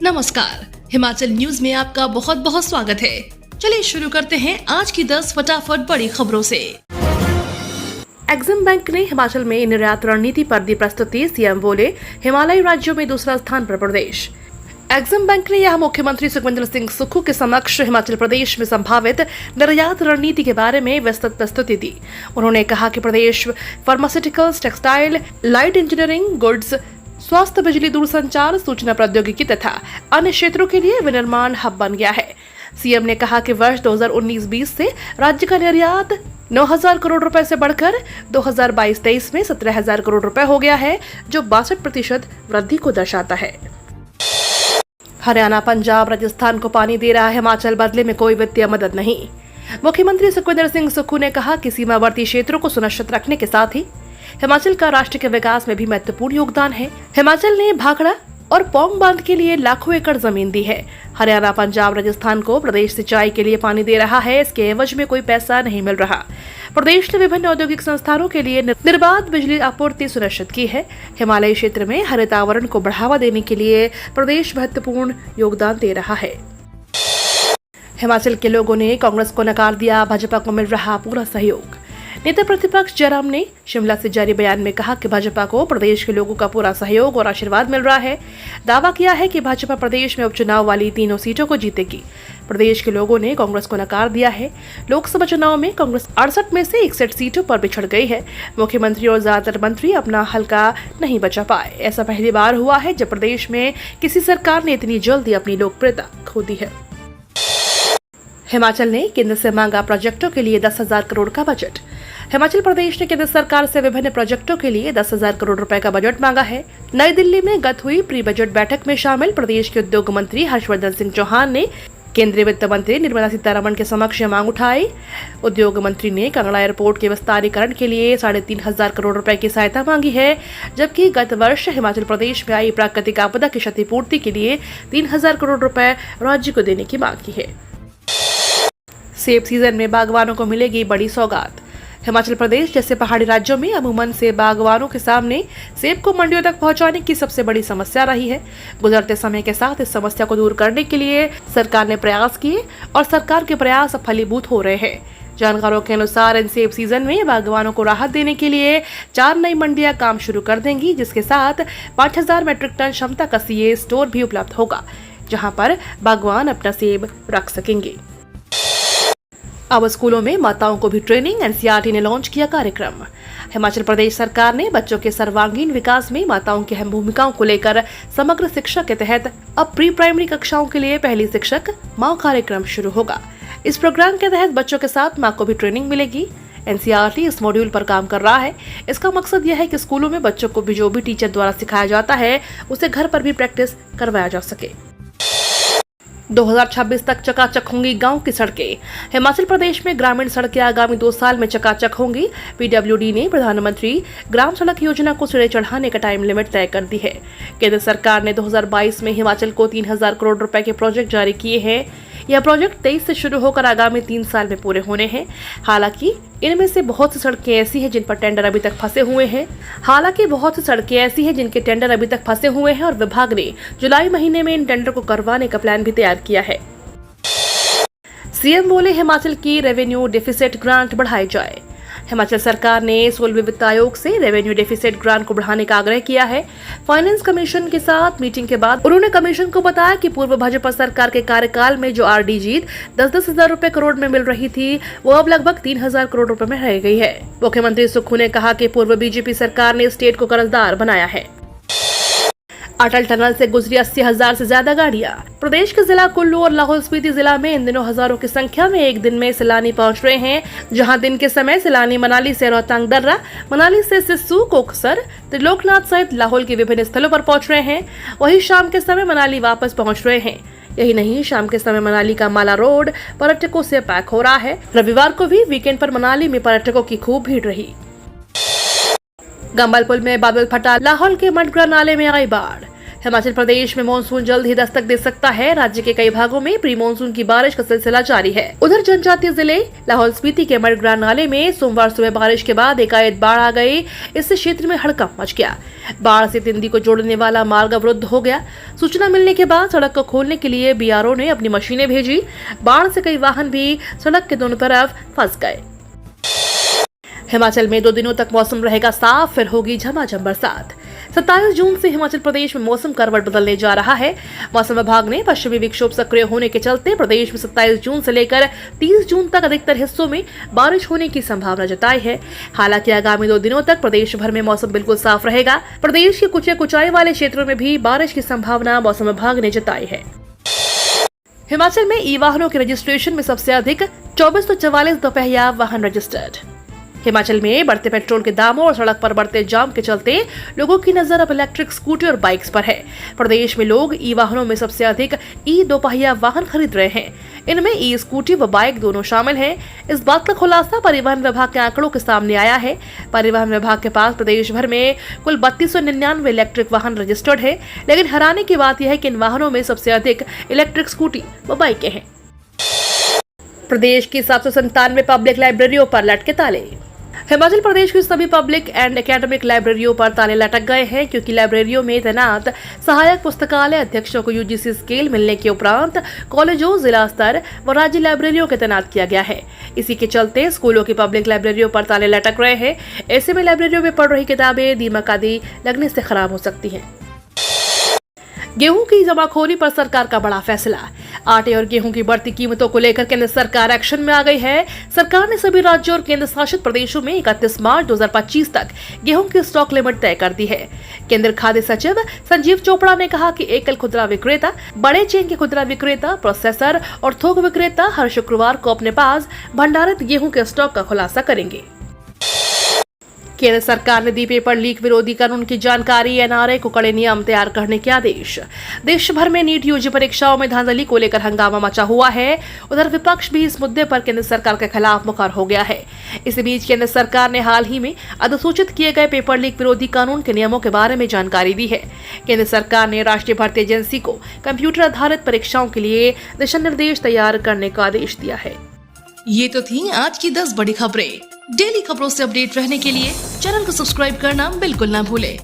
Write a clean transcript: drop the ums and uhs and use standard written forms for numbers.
नमस्कार, हिमाचल न्यूज में आपका बहुत बहुत स्वागत है। चलिए शुरू करते हैं आज की 10 फटाफट बड़ी खबरों से। एक्सिम बैंक ने हिमाचल में निर्यात रणनीति पर दी प्रस्तुति। सीएम बोले, हिमालयी राज्यों में दूसरा स्थान पर प्रदेश। एक्सिम बैंक ने यह मुख्यमंत्री सुखविंदर सिंह सुक्खू के समक्ष हिमाचल प्रदेश में संभावित निर्यात रणनीति के बारे में विस्तृत प्रस्तुति दी। उन्होंने कहा कि प्रदेश pharmaceuticals, textile, light engineering, goods, स्वास्थ्य, बिजली, दूरसंचार, सूचना प्रौद्योगिकी तथा अन्य क्षेत्रों के लिए विनिर्माण हब बन गया है। सीएम ने कहा कि वर्ष 2019-20 से राज्य का निर्यात 9,000 करोड़ रुपए से बढ़कर 2022-23 में 17,000 करोड़ रुपए हो गया है, जो 62% वृद्धि को दर्शाता है। हरियाणा, पंजाब, राजस्थान को पानी दे रहा है हिमाचल, बदले में कोई वित्तीय मदद नहीं। मुख्यमंत्री सुखविंदर सिंह सुक्खू ने कहा कि सीमावर्ती क्षेत्रों को सुनिश्चित रखने के साथ ही हिमाचल का राष्ट्र के विकास में भी महत्वपूर्ण योगदान है। हिमाचल ने भाखड़ा और पौंग बांध के लिए लाखों एकड़ जमीन दी है। हरियाणा, पंजाब, राजस्थान को प्रदेश सिंचाई के लिए पानी दे रहा है, इसके एवज में कोई पैसा नहीं मिल रहा। प्रदेश ने विभिन्न औद्योगिक संस्थानों के लिए निर्बाध बिजली आपूर्ति सुनिश्चित की है। हिमालयी क्षेत्र में हरित आवरण को बढ़ावा देने के लिए प्रदेश महत्वपूर्ण योगदान दे रहा है। हिमाचल के लोगों ने कांग्रेस को नकार दिया, भाजपा को मिल रहा पूरा सहयोग। नेता प्रतिपक्ष जयराम ने शिमला से जारी बयान में कहा कि भाजपा को प्रदेश के लोगों का पूरा सहयोग और आशीर्वाद मिल रहा है। दावा किया है कि भाजपा प्रदेश में उपचुनाव वाली तीनों सीटों को जीतेगी। प्रदेश के लोगों ने कांग्रेस को नकार दिया है। लोकसभा चुनाव में कांग्रेस 68 में से 61 सीटों पर बिछड़ गई है। मुख्यमंत्री और ज्यादातर मंत्री अपना हलका नहीं बचा पाए। ऐसा पहली बार हुआ है जब प्रदेश में किसी सरकार ने इतनी जल्दी अपनी लोकप्रियता खो दी है। हिमाचल ने केंद्र से मांगा प्रोजेक्टों के लिए 10,000 करोड़ का बजट। हिमाचल प्रदेश ने केंद्र सरकार से विभिन्न प्रोजेक्टों के लिए 10,000 करोड़ रुपए का बजट मांगा है। नई दिल्ली में गत हुई प्री बजट बैठक में शामिल प्रदेश के उद्योग मंत्री हर्षवर्धन सिंह चौहान ने केंद्रीय वित्त मंत्री निर्मला सीतारमण के समक्ष मांग उठाई। उद्योग मंत्री ने कांगड़ा एयरपोर्ट के विस्तारीकरण के लिए 3,500 करोड़ रुपए की सहायता मांगी है, जबकि गत वर्ष हिमाचल प्रदेश में आई प्राकृतिक आपदा की क्षतिपूर्ति के लिए 3,000 करोड़ रुपए राज्य को देने की मांग की है। सेब सीजन में बागवानों को मिलेगी बड़ी सौगात। हिमाचल प्रदेश जैसे पहाड़ी राज्यों में अमूमन से बागवानों के सामने सेब को मंडियों तक पहुंचाने की सबसे बड़ी समस्या रही है। गुजरते समय के साथ इस समस्या को दूर करने के लिए सरकार ने प्रयास किए और सरकार के प्रयास अब फलीभूत हो रहे हैं। जानकारों के अनुसार इन सेब सीजन में बागवानों को राहत देने के लिए 4 नई मंडियां काम शुरू कर देंगी, जिसके साथ 5,000 मीट्रिक टन क्षमता का सीए स्टोर भी उपलब्ध होगा, जहाँ पर बागवान अपना सेब रख सकेंगे। अब स्कूलों में माताओं को भी ट्रेनिंग। एनसीईआरटी ने लॉन्च किया कार्यक्रम। हिमाचल प्रदेश सरकार ने बच्चों के सर्वांगीण विकास में माताओं की अहम भूमिकाओं को लेकर समग्र शिक्षा के तहत अब प्री प्राइमरी कक्षाओं के लिए पहली शिक्षक माँ कार्यक्रम शुरू होगा। इस प्रोग्राम के तहत बच्चों के साथ माँ को भी ट्रेनिंग मिलेगी। एनसीईआरटी इस मॉड्यूल पर काम कर रहा है। इसका मकसद यह है कि स्कूलों में बच्चों को भी जो भी टीचर द्वारा सिखाया जाता है उसे घर पर भी प्रैक्टिस करवाया जा सके। 2026 तक चकाचक होंगी गांव की सड़कें। हिमाचल प्रदेश में ग्रामीण सड़कें आगामी 2 साल में चकाचक होंगी। पीडब्ल्यूडी ने प्रधानमंत्री ग्राम सड़क योजना को सिरे चढ़ाने का टाइम लिमिट तय कर दी है। केंद्र सरकार ने 2022 में हिमाचल को 3,000 करोड़ रुपए के प्रोजेक्ट जारी किए हैं। यह प्रोजेक्ट 23 से शुरू होकर आगामी 3 साल में पूरे होने हैं। हालांकि इनमें से बहुत सी सड़कें ऐसी हैं जिन पर टेंडर अभी तक फंसे हुए हैं और विभाग ने जुलाई महीने में इन टेंडर को करवाने का प्लान भी तैयार किया है। सीएम बोले, हिमाचल की रेवेन्यू डेफिसिट ग्रांट बढ़ाई जाए। हिमाचल सरकार ने 16वें वित्त आयोग से रेवेन्यू डेफिसिट ग्रांट को बढ़ाने का आग्रह किया है। फाइनेंस कमीशन के साथ मीटिंग के बाद उन्होंने कमीशन को बताया कि पूर्व भाजपा सरकार के कार्यकाल में जो आरडी जीत 10-10 हजार रुपए करोड़ में मिल रही थी, वो अब लगभग 3,000 करोड़ रुपए में रह गई है। मुख्यमंत्री सुक्खू ने कहा कि पूर्व बीजेपी सरकार ने स्टेट को कर्जदार बनाया है। अटल टनल से गुजरी 80,000 से ज्यादा गाड़ियां। प्रदेश के जिला कुल्लू और लाहौल स्पीति जिला में इन दिनों हजारों की संख्या में एक दिन में सैलानी पहुंच रहे हैं। जहां दिन के समय सैलानी मनाली से रोहतांग दर्रा, मनाली से सिस्सू, कोकसर, त्रिलोकनाथ सहित लाहौल के विभिन्न स्थलों पर पहुंच रहे हैं। वहीं शाम के समय मनाली वापस पहुंच रहे हैं। यही नहीं, शाम के समय मनाली का माला रोड पर्यटकों से पैक हो रहा है। रविवार को भी वीकेंड पर मनाली में पर्यटकों की खूब भीड़ रही। गंबल पुल में बादल फटा, लाहौल के मटगरा नाले में आई बाढ़। हिमाचल प्रदेश में मानसून जल्द ही दस्तक दे सकता है। राज्य के कई भागों में प्री मानसून की बारिश का सिलसिला जारी है। उधर जनजातीय जिले लाहौल स्पीति के मडग्रां नाले में सोमवार सुबह बारिश के बाद एकाएक बाढ़ आ गई। इससे क्षेत्र में हड़कंप मच गया। बाढ़ से तिंदी को जोड़ने वाला मार्ग अवरुद्ध हो गया। सूचना मिलने के बाद सड़क को खोलने के लिए बीआरओ ने अपनी मशीनें भेजी। बाढ़ से कई वाहन भी सड़क के दोनों तरफ फंस गए। हिमाचल में 2 दिनों तक मौसम रहेगा साफ, फिर होगी झमाझम बरसात। 27 जून से हिमाचल प्रदेश में मौसम करवट बदलने जा रहा है। मौसम विभाग ने पश्चिमी विक्षोभ सक्रिय होने के चलते प्रदेश में 27 जून से लेकर 30 जून तक अधिकतर हिस्सों में बारिश होने की संभावना जताई है। हालांकि आगामी 2 दिनों तक प्रदेश भर में मौसम बिल्कुल साफ रहेगा। प्रदेश के कुछ ऊंचाई वाले क्षेत्रों में भी बारिश की संभावना मौसम विभाग ने जताई है। हिमाचल में ई वाहनों के रजिस्ट्रेशन में सबसे अधिक 2444 दोपहिया वाहन रजिस्टर्ड। हिमाचल में बढ़ते पेट्रोल के दामों और सड़क पर बढ़ते जाम के चलते लोगों की नजर अब इलेक्ट्रिक स्कूटी और बाइक्स पर है। प्रदेश में लोग ई वाहनों में सबसे अधिक ई दोपहिया वाहन खरीद रहे हैं। इनमें ई स्कूटी व बाइक दोनों शामिल हैं। इस बात का खुलासा परिवहन विभाग के आंकड़ों के सामने आया है। परिवहन विभाग के पास प्रदेश भर में कुल 3299 इलेक्ट्रिक वाहन रजिस्टर्ड है। लेकिन हैरानी की बात यह है कि इन वाहनों में सबसे अधिक इलेक्ट्रिक स्कूटी व बाइकें हैं। प्रदेश की 797 पब्लिक लाइब्रेरियों पर लटके ताले। हिमाचल प्रदेश की सभी पब्लिक एंड एकेडमिक लाइब्रेरियों पर ताले लटक गए हैं, क्योंकि लाइब्रेरियों में तैनात सहायक पुस्तकालय अध्यक्षों को यूजीसी स्केल मिलने के उपरांत कॉलेजों, जिला स्तर व राज्य लाइब्रेरियों के तैनात किया गया है। इसी के चलते स्कूलों की पब्लिक लाइब्रेरियों पर ताले लटक रहे हैं। ऐसे में लाइब्रेरियों में पढ़ रही किताबें दीमक आदि लगने से खराब हो सकती हैं। गेहूं की जमाखोरी पर सरकार का बड़ा फैसला। आटे और गेहूं की बढ़ती कीमतों को लेकर केंद्र सरकार एक्शन में आ गई है। सरकार ने सभी राज्यों और केंद्र शासित प्रदेशों में 31 मार्च 2025 तक गेहूं की स्टॉक लिमिट तय कर दी है। केंद्र खाद्य सचिव संजीव चोपड़ा ने कहा कि एकल खुदरा विक्रेता, बड़े चेन के खुदरा विक्रेता, प्रोसेसर और थोक विक्रेता हर शुक्रवार को अपने पास भंडारित गेहूं के स्टॉक का खुलासा करेंगे। केंद्र सरकार ने दी पेपर लीक विरोधी कानून की जानकारी। एनआरए को कड़े नियम तैयार करने के आदेश। देश भर में नीट यूजी परीक्षाओं में धांधली को लेकर हंगामा मचा हुआ है। उधर विपक्ष भी इस मुद्दे पर केंद्र सरकार के खिलाफ मुखर हो गया है। इसी बीच केंद्र सरकार ने हाल ही में अधिसूचित किए गए पेपर लीक विरोधी कानून के नियमों के बारे में जानकारी दी है। केंद्र सरकार ने राष्ट्रीय भर्ती एजेंसी को कंप्यूटर आधारित परीक्षाओं के लिए दिशा निर्देश तैयार करने का आदेश दिया है। ये तो थी आज की 10 बड़ी खबरें। डेली खबरों से अपडेट रहने के लिए चैनल को सब्सक्राइब करना बिल्कुल ना भूलें।